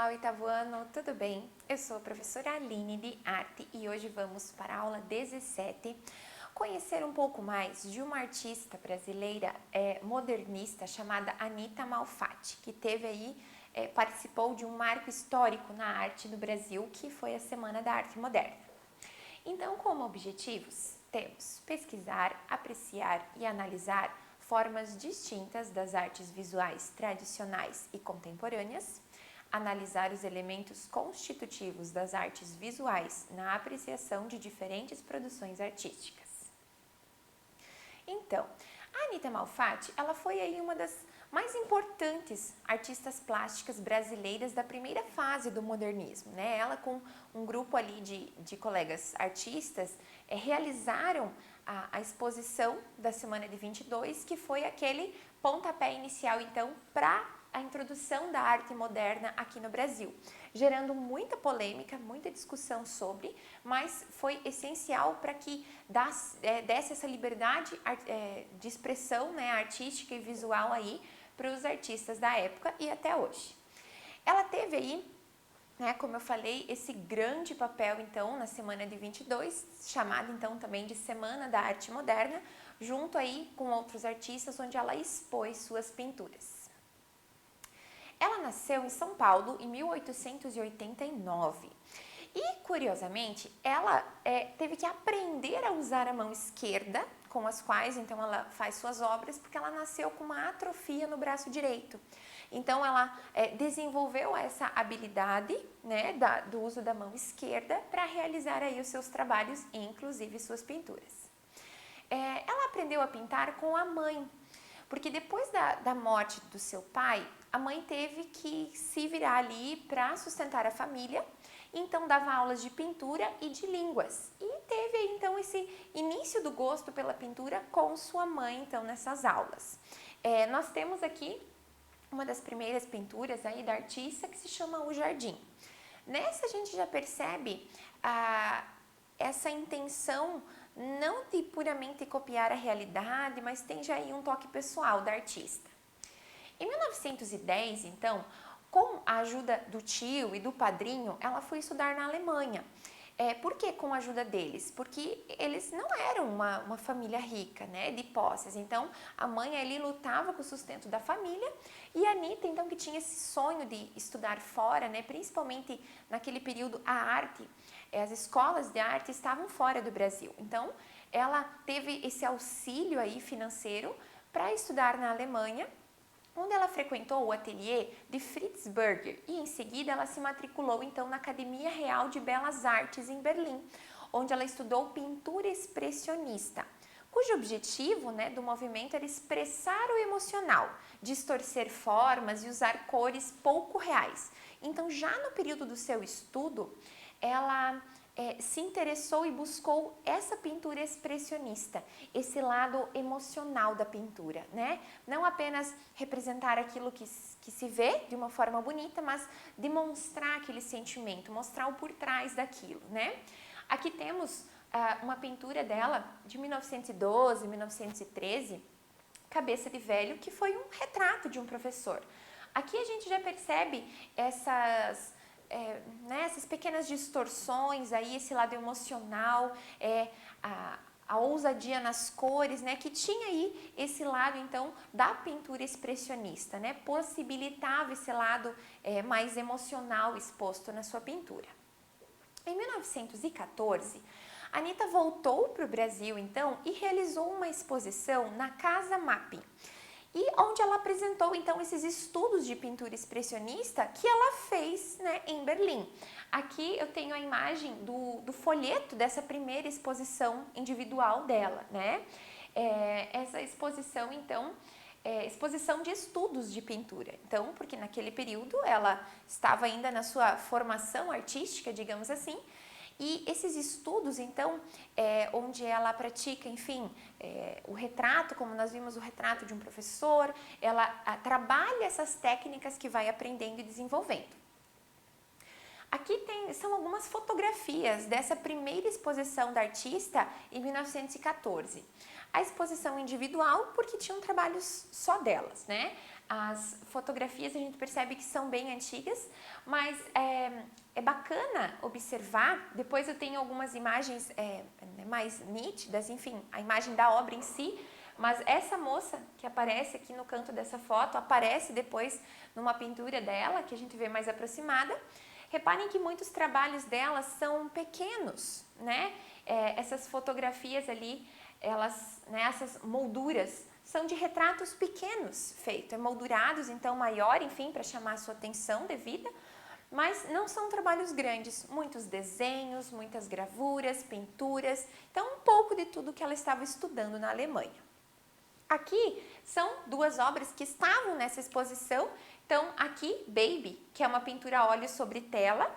Olá, oitavo ano, tudo bem? Eu sou a professora Aline de Arte e hoje vamos para a aula 17 conhecer um pouco mais de uma artista brasileira modernista chamada Anita Malfatti, que participou de um marco histórico na arte do Brasil, que foi a Semana da Arte Moderna. Então, como objetivos, temos pesquisar, apreciar e analisar formas distintas das artes visuais tradicionais e contemporâneas, analisar os elementos constitutivos das artes visuais na apreciação de diferentes produções artísticas. Então, a Anita Malfatti, ela foi aí uma das mais importantes artistas plásticas brasileiras da primeira fase do modernismo, né? Ela com um grupo ali de colegas artistas realizaram a exposição da Semana de 22, que foi aquele pontapé inicial, então, para a introdução da arte moderna aqui no Brasil, gerando muita polêmica, muita discussão sobre, mas foi essencial para que desse essa liberdade de expressão, né, artística e visual aí para os artistas da época e até hoje. Ela teve aí, né, como eu falei, esse grande papel então na Semana de 22, chamada então também de Semana da Arte Moderna, junto aí com outros artistas, onde ela expôs suas pinturas. Ela nasceu em São Paulo em 1889 e, curiosamente, ela teve que aprender a usar a mão esquerda, com as quais, então, ela faz suas obras, porque ela nasceu com uma atrofia no braço direito. Então, ela desenvolveu essa habilidade, né, do uso da mão esquerda para realizar aí os seus trabalhos, inclusive suas pinturas. Ela aprendeu a pintar com a mãe, porque depois da morte do seu pai, a mãe teve que se virar ali para sustentar a família, então dava aulas de pintura e de línguas. E teve então esse início do gosto pela pintura com sua mãe, então, nessas aulas. Nós temos aqui uma das primeiras pinturas aí da artista, que se chama O Jardim. Nessa a gente já percebe essa intenção não de puramente copiar a realidade, mas tem já aí um toque pessoal da artista. Em 1910, então, com a ajuda do tio e do padrinho, ela foi estudar na Alemanha. Por que com a ajuda deles? Porque eles não eram uma família rica, né, de posses. Então, a mãe ali lutava com o sustento da família e a Anita, então, que tinha esse sonho de estudar fora, né, principalmente naquele período, a arte, as escolas de arte estavam fora do Brasil. Então, ela teve esse auxílio aí financeiro para estudar na Alemanha, onde ela frequentou o ateliê de Fritz Berger e em seguida ela se matriculou então na Academia Real de Belas Artes em Berlim, onde ela estudou pintura expressionista, cujo objetivo, né, do movimento era expressar o emocional, distorcer formas e usar cores pouco reais. Então, já no período do seu estudo, ela se interessou e buscou essa pintura expressionista, esse lado emocional da pintura, né? Não apenas representar aquilo que se vê de uma forma bonita, mas demonstrar aquele sentimento, mostrar o por trás daquilo, né? Aqui temos uma pintura dela de 1912, 1913, Cabeça de Velho, que foi um retrato de um professor. Aqui a gente já percebe essas pequenas distorções aí, esse lado emocional, a ousadia nas cores, né, que tinha aí esse lado, então, da pintura expressionista, né, possibilitava esse lado mais emocional exposto na sua pintura. Em 1914, a Anita voltou para o Brasil, então, e realizou uma exposição na Casa Mapping, e onde ela apresentou, então, esses estudos de pintura expressionista que ela fez, né, em Berlim. Aqui eu tenho a imagem do folheto dessa primeira exposição individual dela, né? Essa exposição, então, exposição de estudos de pintura. Então, porque naquele período ela estava ainda na sua formação artística, digamos assim, e esses estudos, então, onde ela pratica, enfim, o retrato, como nós vimos o retrato de um professor, ela trabalha essas técnicas que vai aprendendo e desenvolvendo. Aqui são algumas fotografias dessa primeira exposição da artista em 1914. a exposição individual, porque tinham trabalhos só delas, né? As fotografias a gente percebe que são bem antigas, mas é bacana observar. Depois eu tenho algumas imagens mais nítidas, enfim, a imagem da obra em si, mas essa moça que aparece aqui no canto dessa foto, aparece depois numa pintura dela, que a gente vê mais aproximada. Reparem que muitos trabalhos dela são pequenos, né? Essas fotografias ali, essas molduras, são de retratos pequenos feitos, moldurados, então maior, enfim, para chamar a sua atenção devida, mas não são trabalhos grandes, muitos desenhos, muitas gravuras, pinturas, então um pouco de tudo que ela estava estudando na Alemanha. Aqui são duas obras que estavam nessa exposição, então aqui, Baby, que é uma pintura a óleo sobre tela,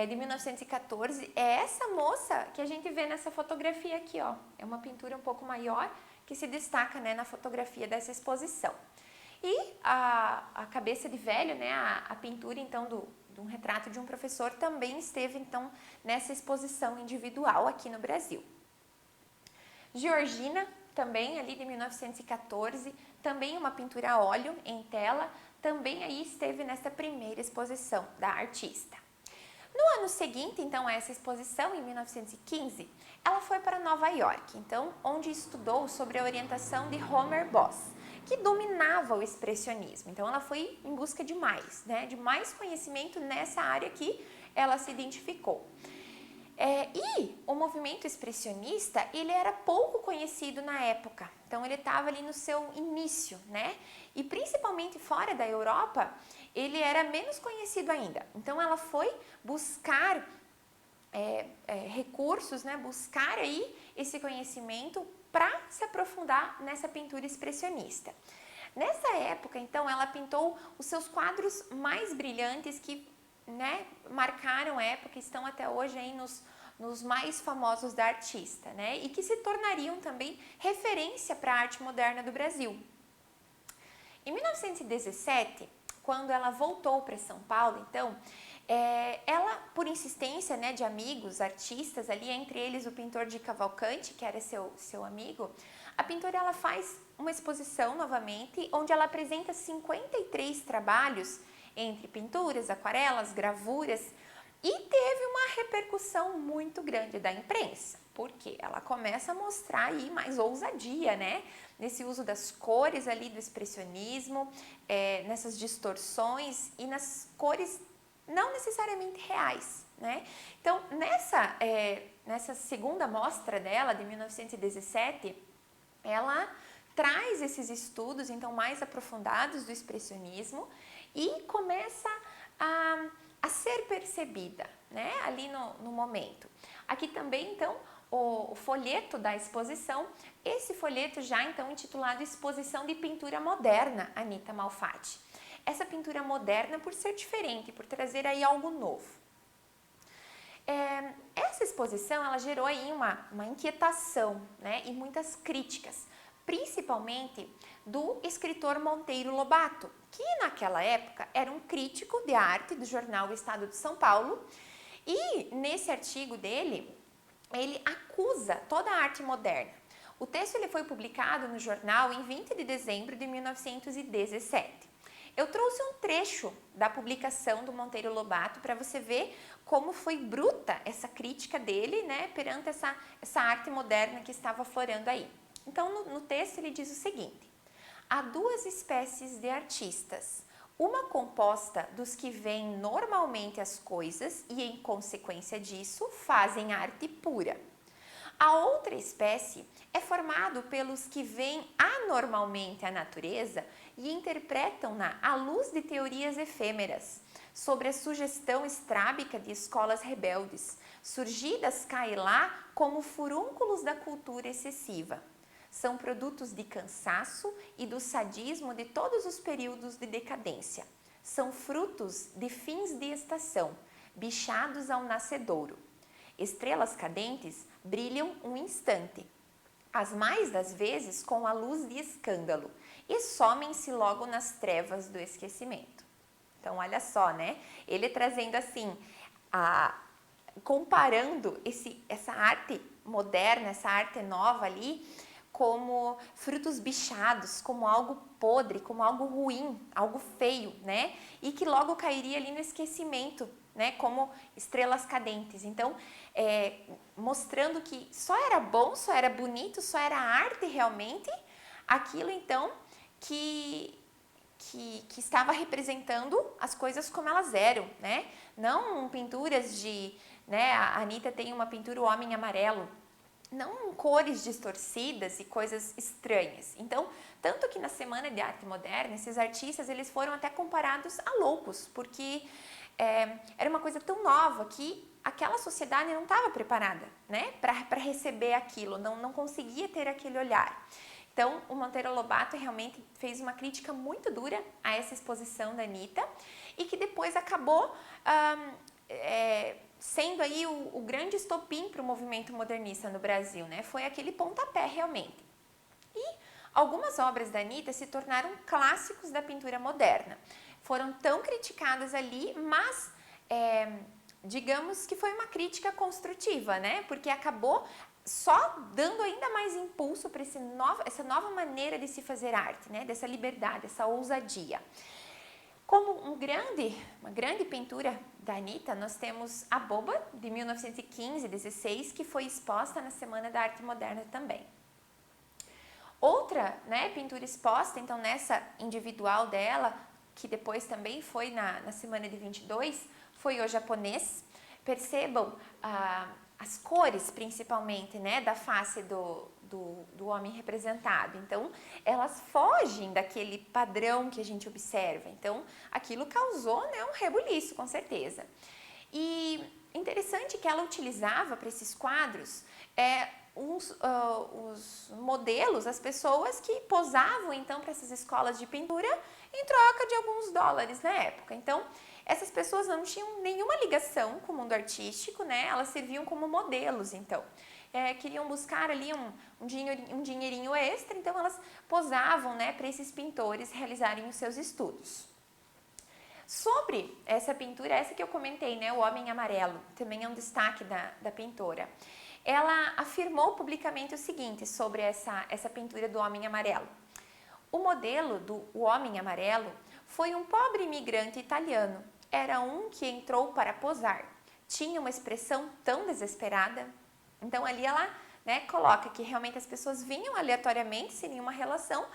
de 1914, é essa moça que a gente vê nessa fotografia aqui, ó, é uma pintura um pouco maior, que se destaca, né, na fotografia dessa exposição. E a cabeça de velho, né, a pintura então de um retrato de um professor também esteve então nessa exposição individual aqui no Brasil. Georgina, também ali de 1914, também uma pintura a óleo em tela, também aí esteve nessa primeira exposição da artista. No ano seguinte, então, a essa exposição, em 1915, ela foi para Nova York, então, onde estudou sobre a orientação de Homer Boss, que dominava o expressionismo. Então, ela foi em busca de mais, né, de mais conhecimento nessa área que ela se identificou. E o movimento expressionista, ele era pouco conhecido na época, então ele estava ali no seu início, né? E principalmente fora da Europa, ele era menos conhecido ainda. Então ela foi buscar recursos, né? Buscar aí esse conhecimento para se aprofundar nessa pintura expressionista. Nessa época, então, ela pintou os seus quadros mais brilhantes que, né, marcaram a época, estão até hoje aí nos mais famosos da artista, né, e que se tornariam também referência para a arte moderna do Brasil. Em 1917, quando ela voltou para São Paulo, então, ela, por insistência, né, de amigos, artistas ali, entre eles o pintor de Cavalcante, que era seu amigo, a pintora ela faz uma exposição novamente, onde ela apresenta 53 trabalhos entre pinturas, aquarelas, gravuras, e teve uma repercussão muito grande da imprensa, porque ela começa a mostrar aí mais ousadia, né? Nesse uso das cores ali do expressionismo, nessas distorções e nas cores não necessariamente reais, né? Então, nessa segunda mostra dela, de 1917, ela traz esses estudos, então, mais aprofundados do expressionismo e começa a ser percebida, né, ali no momento. Aqui também, então, o folheto da exposição, esse folheto já, então, intitulado Exposição de Pintura Moderna, Anita Malfatti. Essa pintura moderna por ser diferente, por trazer aí algo novo. Essa exposição, ela gerou aí uma inquietação, né, e muitas críticas, principalmente do escritor Monteiro Lobato, que naquela época era um crítico de arte do jornal O Estado de São Paulo, e nesse artigo dele, ele acusa toda a arte moderna. O texto ele foi publicado no jornal em 20 de dezembro de 1917. Eu trouxe um trecho da publicação do Monteiro Lobato para você ver como foi bruta essa crítica dele, né, perante essa arte moderna que estava florando aí. Então, no texto ele diz o seguinte: há duas espécies de artistas, uma composta dos que veem normalmente as coisas e, em consequência disso, fazem arte pura. A outra espécie é formado pelos que veem anormalmente a natureza e interpretam-na à luz de teorias efêmeras, sobre a sugestão estrábica de escolas rebeldes, surgidas cá e lá como furúnculos da cultura excessiva. São produtos de cansaço e do sadismo de todos os períodos de decadência. São frutos de fins de estação, bichados ao nascedouro. Estrelas cadentes brilham um instante, as mais das vezes com a luz de escândalo, e somem-se logo nas trevas do esquecimento. Então, olha só, né? Ele trazendo assim, comparando essa arte moderna, essa arte nova ali, como frutos bichados, como algo podre, como algo ruim, algo feio, né? E que logo cairia ali no esquecimento, né? Como estrelas cadentes. Então, mostrando que só era bom, só era bonito, só era arte realmente, aquilo então que estava representando as coisas como elas eram, né? Não pinturas de, né? A Anitta tem uma pintura O Homem Amarelo, não cores distorcidas e coisas estranhas. Então, tanto que na Semana de Arte Moderna, esses artistas eles foram até comparados a loucos, porque era uma coisa tão nova que aquela sociedade não estava preparada, né, para receber aquilo, não conseguia ter aquele olhar. Então, o Monteiro Lobato realmente fez uma crítica muito dura a essa exposição da Anitta e que depois acabou sendo aí o grande estopim para o movimento modernista no Brasil, né? Foi aquele pontapé realmente. E algumas obras da Anitta se tornaram clássicos da pintura moderna. Foram tão criticadas ali, mas digamos que foi uma crítica construtiva, né? Porque acabou só dando ainda mais impulso para essa nova maneira de se fazer arte, né? Dessa liberdade, essa ousadia. Como uma grande pintura da Anitta, nós temos A Boba, de 1915-16, que foi exposta na Semana da Arte Moderna também. Outra, né, pintura exposta, então nessa individual dela, que depois também foi na Semana de 22, foi O Japonês. Percebam as cores, principalmente, né, da face do homem representado. Então, elas fogem daquele padrão que a gente observa. Então, aquilo causou, né, um rebuliço, com certeza. E interessante que ela utilizava para esses quadros os modelos, as pessoas que posavam então para essas escolas de pintura em troca de alguns dólares na época. Então, essas pessoas não tinham nenhuma ligação com o mundo artístico, né? Elas serviam como modelos, então. Queriam buscar ali um dinheirinho extra, então elas posavam, né, para esses pintores realizarem os seus estudos. Sobre essa pintura, essa que eu comentei, né, O Homem Amarelo, também é um destaque da pintora. Ela afirmou publicamente o seguinte sobre essa pintura do Homem Amarelo. O modelo do O Homem Amarelo foi um pobre imigrante italiano. Era um que entrou para posar. Tinha uma expressão tão desesperada. Então, ali ela, né, coloca que realmente as pessoas vinham aleatoriamente, sem nenhuma relação,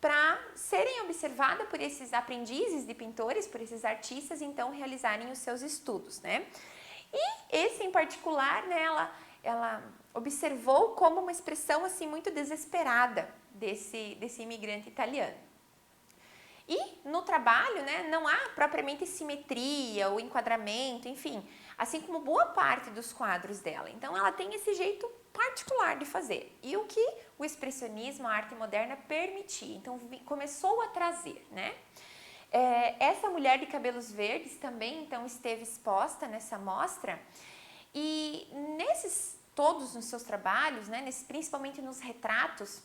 para serem observadas por esses aprendizes de pintores, por esses artistas, então realizarem os seus estudos, né? E esse em particular, né, ela observou como uma expressão assim muito desesperada desse imigrante italiano. E no trabalho, né, não há propriamente simetria ou enquadramento, enfim, assim como boa parte dos quadros dela. Então ela tem esse jeito particular de fazer. E o que o expressionismo, a arte moderna permitia. Então começou a trazer, né? Essa mulher de cabelos verdes também então esteve exposta nessa mostra. E todos nos seus trabalhos, né, principalmente nos retratos,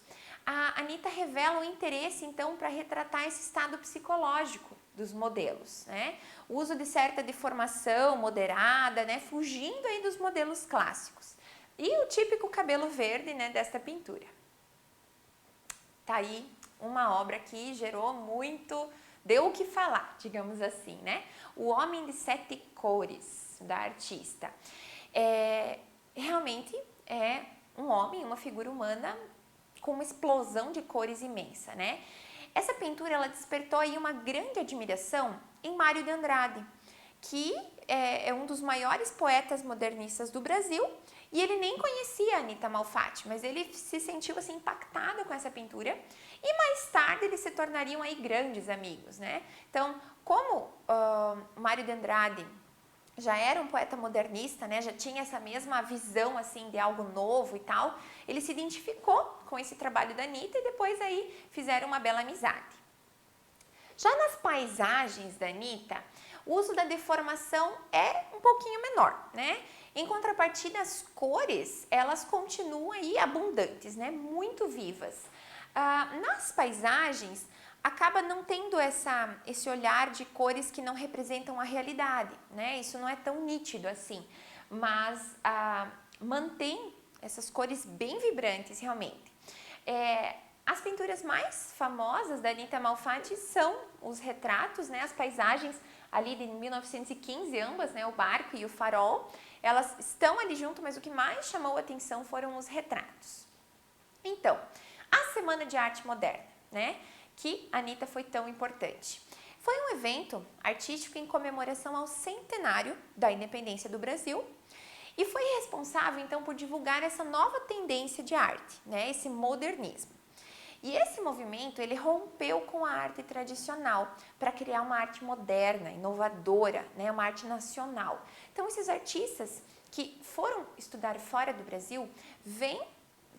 a Anitta revela um interesse, então, para retratar esse estado psicológico dos modelos, né? O uso de certa deformação moderada, né, fugindo aí dos modelos clássicos. E o típico cabelo verde, né, desta pintura. Tá aí uma obra que gerou muito, deu o que falar, digamos assim, né? O Homem de Sete Cores, da artista. Realmente é um homem, uma figura humana com uma explosão de cores imensa, né? Essa pintura ela despertou aí uma grande admiração em Mário de Andrade, que é um dos maiores poetas modernistas do Brasil, e ele nem conhecia a Anitta Malfatti, mas ele se sentiu assim impactado com essa pintura, e mais tarde eles se tornariam aí grandes amigos, né? Então, como Mário de Andrade já era um poeta modernista, né? Já tinha essa mesma visão assim de algo novo e tal, ele se identificou com esse trabalho da Anitta e depois aí fizeram uma bela amizade. Já nas paisagens da Anitta, o uso da deformação é um pouquinho menor, né? Em contrapartida, as cores, elas continuam aí abundantes, né? Muito vivas. Nas paisagens, acaba não tendo esse olhar de cores que não representam a realidade, né? Isso não é tão nítido assim, mas mantém essas cores bem vibrantes realmente. As pinturas mais famosas da Anita Malfatti são os retratos, né, as paisagens ali de 1915, ambas, né, o barco e o farol. Elas estão ali junto, mas o que mais chamou a atenção foram os retratos. Então, a Semana de Arte Moderna, né, que a Anita foi tão importante. Foi um evento artístico em comemoração ao centenário da independência do Brasil e foi responsável, então, por divulgar essa nova tendência de arte, né, esse modernismo. E esse movimento, ele rompeu com a arte tradicional para criar uma arte moderna, inovadora, né, uma arte nacional. Então, esses artistas que foram estudar fora do Brasil vêm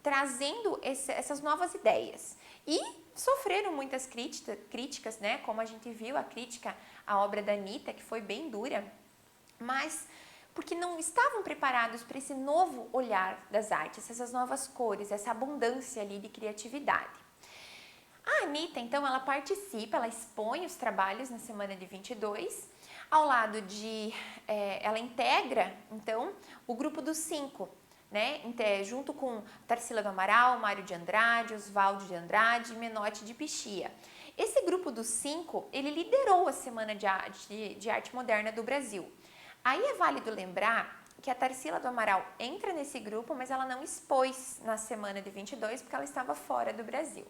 trazendo essas novas ideias e sofreram muitas críticas, né, como a gente viu, a crítica à obra da Anita, que foi bem dura, mas porque não estavam preparados para esse novo olhar das artes, essas novas cores, essa abundância ali de criatividade. A Anita, então, ela participa, ela expõe os trabalhos na semana de 22, ao lado de, ela integra, então, o grupo dos 5, né, junto com Tarsila do Amaral, Mário de Andrade, Oswaldo de Andrade e Menotti de Pichia. Esse grupo dos 5, ele liderou a Semana de Arte Moderna do Brasil. Aí é válido lembrar que a Tarsila do Amaral entra nesse grupo, mas ela não expôs na semana de 22 porque ela estava fora do Brasil.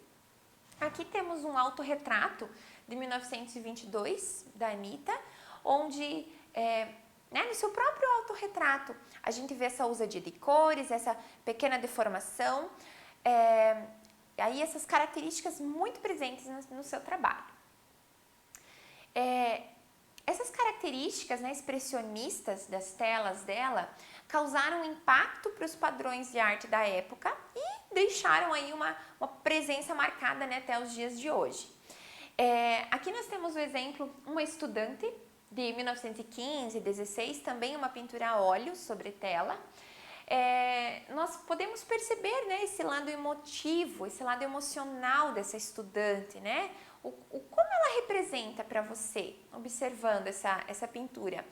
Aqui temos um autorretrato de 1922 da Anita, onde, né, no seu próprio autorretrato, a gente vê essa ousadia de cores, essa pequena deformação, aí essas características muito presentes no seu trabalho. Essas características, né, expressionistas das telas dela causaram impacto para os padrões de arte da época e deixaram aí uma presença marcada, né, até os dias de hoje. Aqui nós temos o exemplo, uma estudante de 1915, 16, também uma pintura a óleo sobre tela. Nós podemos perceber, né, esse lado emotivo, esse lado emocional dessa estudante, né? Como ela representa para você, observando essa pintura?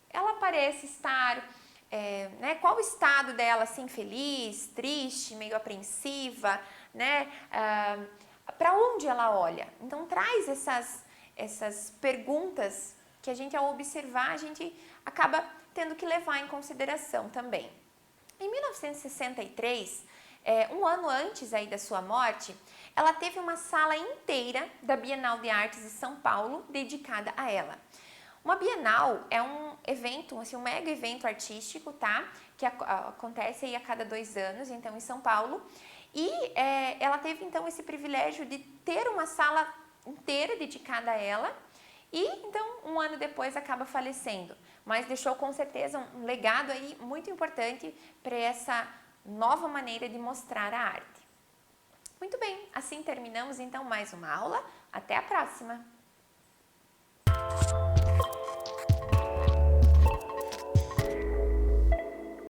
Ela parece estar, né, qual o estado dela, assim, feliz, triste, meio apreensiva, né? Para onde ela olha? Então, traz essas perguntas que a gente, ao observar, a gente acaba tendo que levar em consideração também. Em 1963, um ano antes aí da sua morte, ela teve uma sala inteira da Bienal de Artes de São Paulo dedicada a ela. Uma Bienal é um evento, assim, um mega evento artístico, tá? Que acontece aí a cada 2 anos, então, em São Paulo. E ela teve, então, esse privilégio de ter uma sala inteira dedicada a ela. E, então, um ano depois acaba falecendo. Mas deixou, com certeza, um legado aí muito importante para essa nova maneira de mostrar a arte. Muito bem, assim terminamos, então, mais uma aula. Até a próxima!